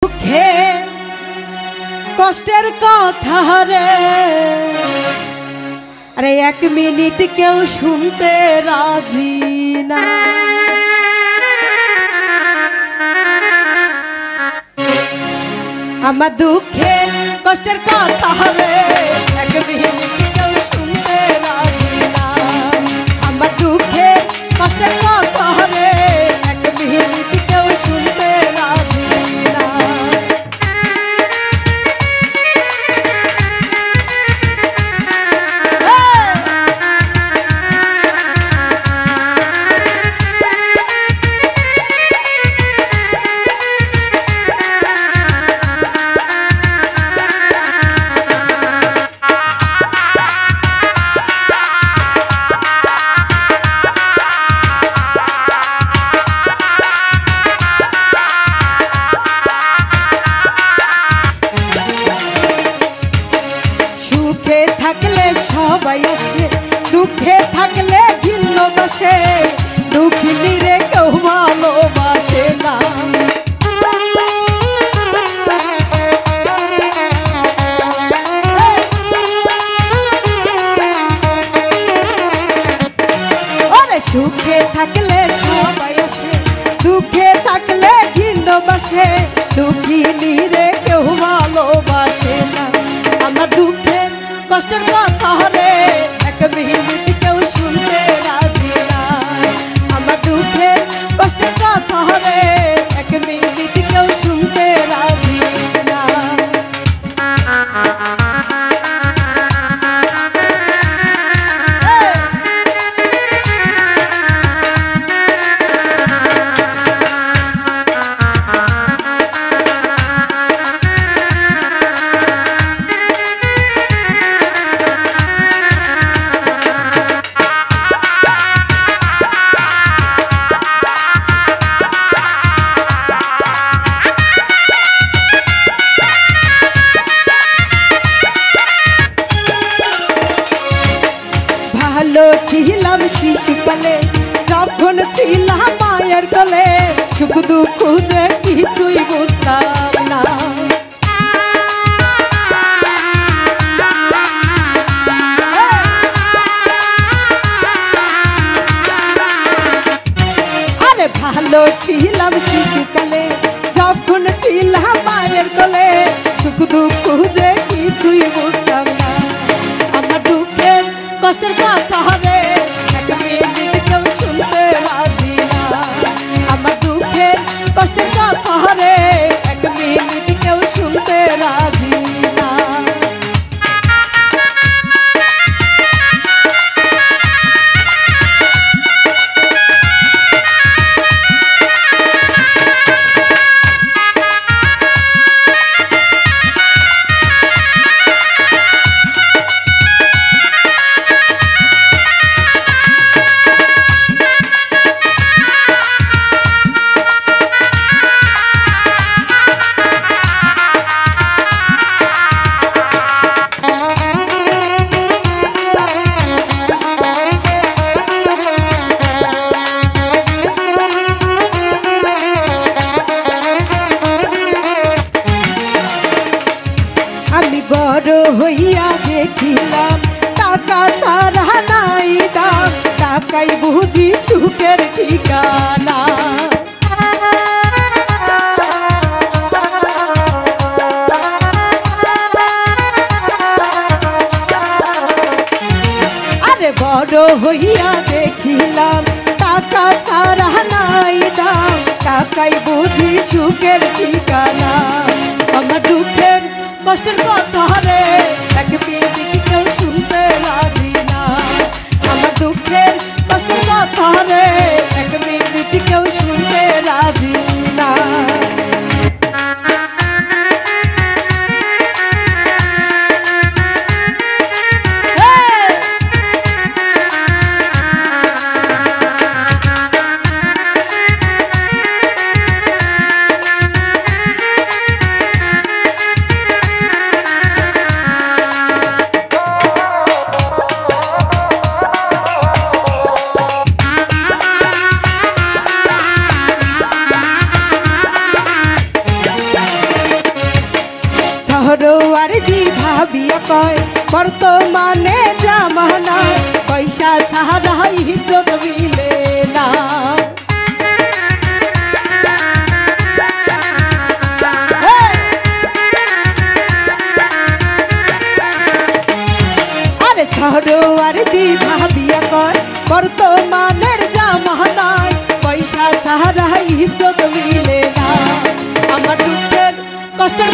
দুঃখে কষ্টের কথা রে, আরে এক মিনিট কেউ শুনতে রাজি না। আমার দুঃখে কষ্টের কথা রে, এক মিনিট কেউ শুনতে রাজি না। আমার দুঃখে কষ্টের কথা রে, এক মিনিট কেউ শুনতে রাজি না। সুখে থাকলে সবাই আসে, দুঃখে থাকলে ঘিন্ন বসে, দুঃখিনী রে কেউ ভালোবাসে না। আরে সুখে থাকলে সবাই আসে, দুঃখে থাকলে ঘিন্ন বসে, দুঃখিনী রে কেউ ভালোবাসে না। আমার দুঃখের কষ্টের কথা রে, এক মিনিট কেউ শুনতে রাজি না। আমার দুঃখের কষ্টের কথা রে, এক মিনিট কেউ শুনতে রাজি না। ভালো ছিলাম শিশুকালে, যখন ছিলাম মায়ের কোলে, সুখ দুঃখ যে কিছুই বুঝতাম না। আরে ভালো ছিলাম শিশুকালে, যখন ছিলাম মায়ের কোলে, সুখ দুঃখ যে কিছুই বুঝতাম না। আমার দুঃখের কষ্টের কথা রে, এক মিনিট কেউ শুনতে রাজি না। আমার দুঃখের কষ্টের কথা রে, এক মিনিট কেউ শুনতে রাজি না। আমি বড় হইয়া দেখিলাম টাকা ছাড়া নাই দাম, টাকাই বুঝি সুখের ঠিকানা। আরে বড় হইয়া দেখিলাম টাকা ছাড়া নাই দাম, টাকাই বুঝি সুখের ঠিকানা। আমার দুঃখের কষ্টের কথা রে, এক মিনিট কেউ শুনতে রাজি না। আমার দুঃখের কষ্টের কথা রে, এক মিনিট কেউ শুনতে রাজি না। সরোয়ার দি ভাবিয়া কয় বর্তমানে জামানা পয়সা ছাড়া ইজ্জত মিলে না। আরে সরোয়ার দি ভাবিয়া কয় বর্তমানের জামানায় পয়সা ছাড়া ইজ্জত মিলে না। আমার দুঃখের কষ্টের